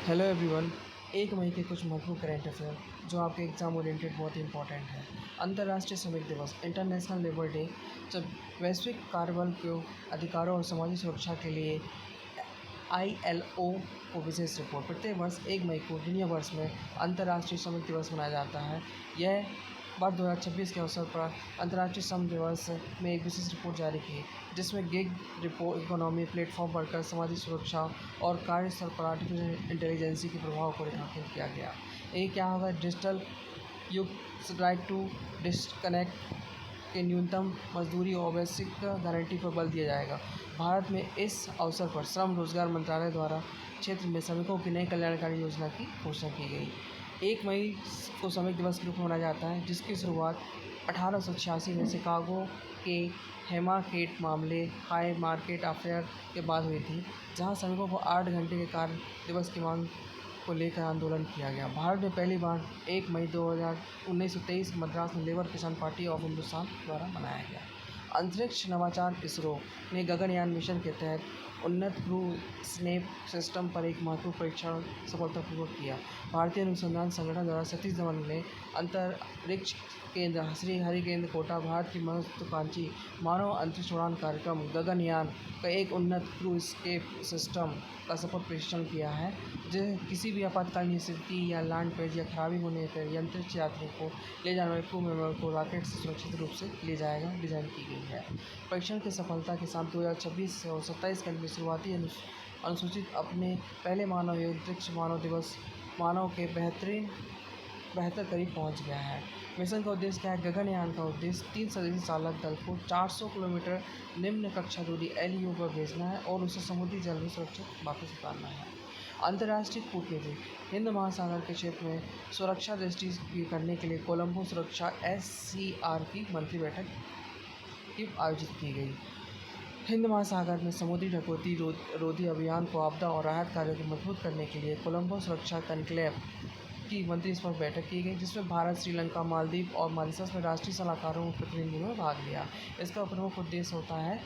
Hello everyone. 1 मई के कुछ महत्वपूर्ण करंट अफेयर जो आपके एग्ज़ाम ओरिएंटेड बहुत ही इंपॉर्टेंट है। अंतर्राष्ट्रीय श्रमिक दिवस इंटरनेशनल लेबर डे जब वैश्विक कार्यबल के अधिकारों और सामाजिक सुरक्षा के लिए ILO को विशेष रिपोर्ट। प्रत्येक वर्ष 1 मई को दुनिया भर में अंतर्राष्ट्रीय श्रमिक दिवस मनाया जाता है। यह वर्ष 2026 के अवसर पर अंतर्राष्ट्रीय श्रम दिवस में एक विशेष रिपोर्ट जारी की जिसमें gig report economy, platform worker, सामाजिक सुरक्षा और कार्यस्थल पर आर्टिफिशियल इंटेलिजेंस के प्रभाव को रेखांकित किया गया। ये क्या होगा? डिजिटल युग, राइट टू डिस्कनेक्ट के न्यूनतम मजदूरी और बेसिक गारंटी पर बल दिया जाएगा। भारत में इस अवसर पर श्रम रोजगार मंत्रालय द्वारा क्षेत्र में श्रमिकों की नई कल्याणकारी योजना की घोषणा की गई। 1 मई को श्रमिक दिवस के रूप में मनाया जाता है जिसकी शुरुआत 1886 में शिकागो के हेमाकेट मामले हाई मार्केट अफेयर के बाद हुई थी, जहां श्रमिकों को 8 घंटे के कार्य दिवस की मांग को लेकर आंदोलन किया गया। भारत में पहली बार 1 मई 1923 मद्रास में लेबर किसान पार्टी ऑफ हिंदुस्तान द्वारा मनाया गया। अंतरिक्ष नवाचार इसरो ने गगनयान मिशन के तहत उन्नत क्रू स्नेप सिस्टम पर एक महत्वपूर्ण परीक्षण सफलतापूर्वक किया। भारतीय अनुसंधान संगठन द्वारा सतीश धवन ने अंतरिक्ष केंद्र श्रीहरिकोटा भारत की महत्वाकांक्षी मानव अंतरिक्ष उड़ान कार्यक्रम गगनयान का एक उन्नत क्रू स्केप सिस्टम का सफल परीक्षण किया है, जो किसी भी आपातकालीन स्थिति या लैंड पेज या खराबी होने पर अंतरिक्ष यात्रियों को ले जाने वाले क्रू मेंबर को रॉकेट से सुरक्षित रूप से ले जाएगा डिज़ाइन की गई है। परीक्षण की सफलता के साथ 2026 और 27 के शुरुआती अनुसूचित अपने पहले मानव अंतरिक्ष मानव के बेहतर करीब पहुंच गया है। मिशन का उद्देश्य क्या है? गगनयान का उद्देश्य 3 सदस्यीय चालक दल को 400 किलोमीटर निम्न कक्षा दूरी LEO पर भेजना है और उसे समुद्री जल में सुरक्षित वापस उतारना है। अंतर्राष्ट्रीय कूटनीति हिंद महासागर के क्षेत्र में सुरक्षा दृष्टि करने के लिए कोलंबो सुरक्षा SCR की मंत्री बैठक की आयोजित की गई। हिंद महासागर में समुद्री डकैती रोधी अभियान को आपदा और राहत कार्यों को मजबूत करने के लिए कोलंबो सुरक्षा कॉन्क्लेव की मंत्री स्तर बैठक की गई, जिसमें भारत, श्रीलंका, मालदीव और मॉरिशस में राष्ट्रीय सलाहकारों और प्रतिनिधियों ने भाग लिया। इसका प्रमुख उद्देश्य होता है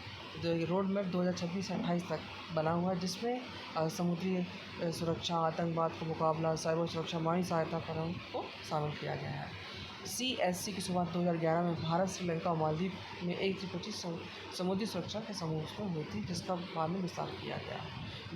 जो रोड मैप 2026 से 28 तक बना हुआ है, जिसमें समुद्री सुरक्षा, आतंकवाद का मुकाबला, साइबर सुरक्षा, मानवीय सहायता फराहम को शामिल किया गया है। CSC की शुरुआत 2011 में भारत, श्रीलंका और मालदीव में 125 समुद्री सुरक्षा के समूह में हुई थी, जिसका बाद में विस्तार किया गया।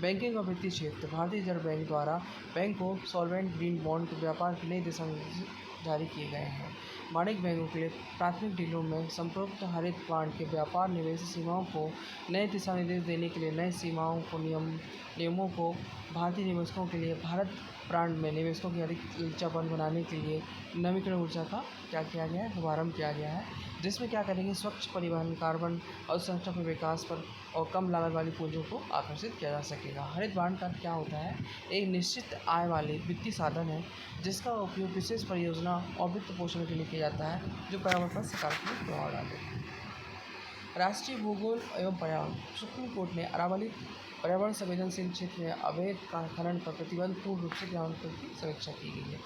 बैंकिंग और वित्तीय क्षेत्र भारतीय रिजर्व बैंक द्वारा बैंक को सॉल्वेंट ग्रीन बॉन्ड के व्यापार के नए दिशा निर्देश जारी किए गए हैं। वाणिज्यिक बैंकों के लिए प्राथमिक डीलों में संपर्क हरित बांड के व्यापार निवेश सीमाओं को नए दिशा निर्देश देने के लिए नए सीमाओं को नियमों को भारतीय निवेशकों के लिए भारत ब्रांड में निवेशकों की अधिक लचीलापन बनाने के लिए नवीकरण ऊर्जा का क्या किया गया है, शुभारंभ किया गया है, जिसमें क्या करेंगे? स्वच्छ परिवहन, कार्बन अवसंरचना पर विकास पर और कम लागत वाली पूंजियों को आकर्षित किया जा सकेगा। हरित बांड का क्या होता है? एक निश्चित आय वाले वित्तीय साधन है जिसका उपयोग विशेष परियोजना और वित्त पोषण के लिए किया जाता है जो पर्यावरण पर सकारात्मक प्रभाव डाले। राष्ट्रीय भूगोल एवं पर्यावरण सुप्रीम कोर्ट ने अरावली पर्यावरण संवेदनशील क्षेत्र में अवैध खनन पर प्रतिबंध पूर्ण रूप से क्रियान्वयन की समीक्षा की गई है।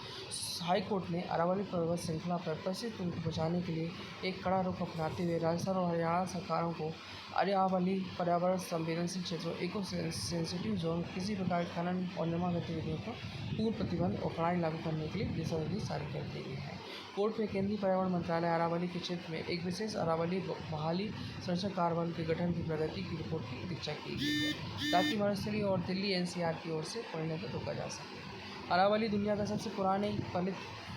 हाई कोर्ट ने अरावली पर्वत श्रृंखला पर परिस्थिति तंत्र को बचाने के लिए एक कड़ा रुख अपनाते हुए राजस्थान और हरियाणा सरकारों को अरावली पर्यावरण संवेदनशील क्षेत्रों इको सेंसिटिव जोन किसी प्रकार के खनन और निर्माण गतिविधियों पर पूर्ण प्रतिबंध और कड़ाई लागू करने के लिए दिशा निर्देश जारी कर दिए गए हैं। कोर्ट में केंद्रीय पर्यावरण मंत्रालय अरावली के क्षेत्र में एक विशेष अरावली बहाली संरक्षण कार्यबल के गठन की प्रगति की रिपोर्ट की प्रतीक्षा की गई है ताकि मरुस्थलीय और दिल्ली NCR की ओर से पढ़ने को रोका जा सके। अरावली दुनिया का सबसे पुरानी फलित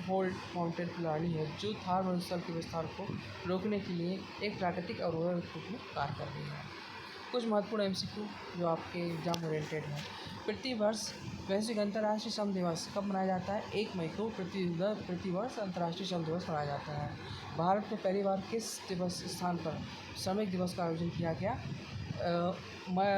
होल्ड माउंटेन प्रणाली है जो थार मरुस्थल के विस्तार को रोकने के लिए एक प्राकृतिक अवरोधक के रूप में कार्य कर रही है। कुछ महत्वपूर्ण MCQ जो आपके एग्जाम ओरिएंटेड है। प्रतिवर्ष वैश्विक अंतर्राष्ट्रीय श्रम दिवस कब मनाया जाता है? 1 मई को प्रतिवर्ष अंतर्राष्ट्रीय श्रम दिवस मनाया जाता है। भारत में पहली बार किस दिवस स्थान पर श्रमिक दिवस का आयोजन किया गया?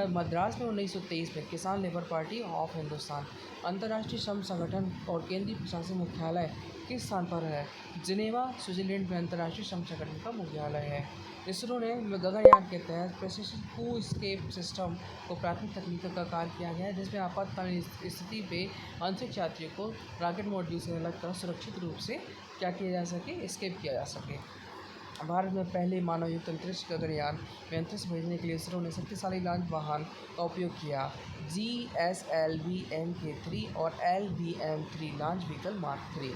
मद्रास में 1923 में किसान लेबर पार्टी ऑफ हिंदुस्तान। अंतर्राष्ट्रीय श्रम संगठन और केंद्रीय प्रशासनिक मुख्यालय किस स्थान पर है? जिनेवा, स्विट्जरलैंड में अंतर्राष्ट्रीय श्रम संगठन का मुख्यालय है। इसरो ने गगनयान के तहत प्रेसिशन क्रू स्केप सिस्टम को प्राथमिक तकनीकों का कार्य किया गया है, जिसमें आपातकालीन स्थिति पे अंतरिक्ष यात्रियों को रॉकेट मॉड्यूल से अलग कर सुरक्षित रूप से क्या किया जा सके? स्केप किया जा सके। भारत में पहले मानवयुक्त अंतरिक्ष गगनयान में अंतरिक्ष भेजने के लिए इसरो ने शक्तिशाली लॉन्च वाहन का उपयोग किया। GSLV Mk3 और LVM-3 लॉन्च व्हीकल मार्क 3।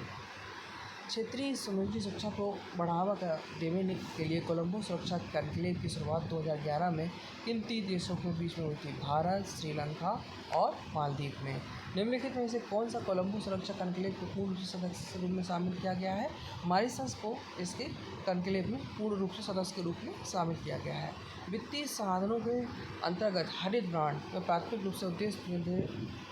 क्षेत्रीय समुद्री सुरक्षा को बढ़ावा देने के लिए कोलंबो सुरक्षा कॉन्क्लेव की शुरुआत 2011 में किन 3 देशों के बीच में हुई थी? भारत, श्रीलंका और मालदीव में। निम्नलिखित में से कौन सा कोलंबो सुरक्षा कॉन्क्लेव को पूर्ण रूप से सदस्य के रूप में शामिल किया गया है? मॉरिशस को इसके कॉन्क्लेव में पूर्ण रूप से सदस्य के रूप में शामिल किया गया है। वित्तीय साधनों के अंतर्गत हरित बॉन्ड में प्राथमिक रूप से उद्देश्य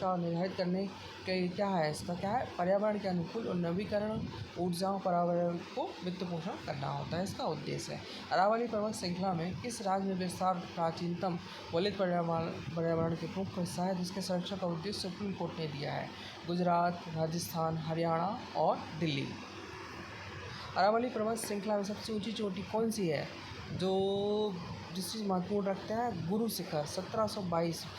का निर्धारित करने के क्या है? इसका क्या है? पर्यावरण के अनुकूल और नवीकरण ऊर्जाओं पर्यावरण को वित्त पोषण करना होता है, इसका उद्देश्य है। अरावली पर्वत श्रृंखला में किस राज्य में विस्तार प्राचीनतम वलित पर्यावरण के प्रमुख हिस्सा है, जिसके संरक्षण का उद्देश्य सुप्रीम कोर्ट ने दिया है? गुजरात, राजस्थान, हरियाणा और दिल्ली। अरावली पर्वत श्रृंखला में सबसे ऊंची चोटी कौन सी है जो जिस चीज़ महत्वपूर्ण रखता है? गुरु शिखर 1722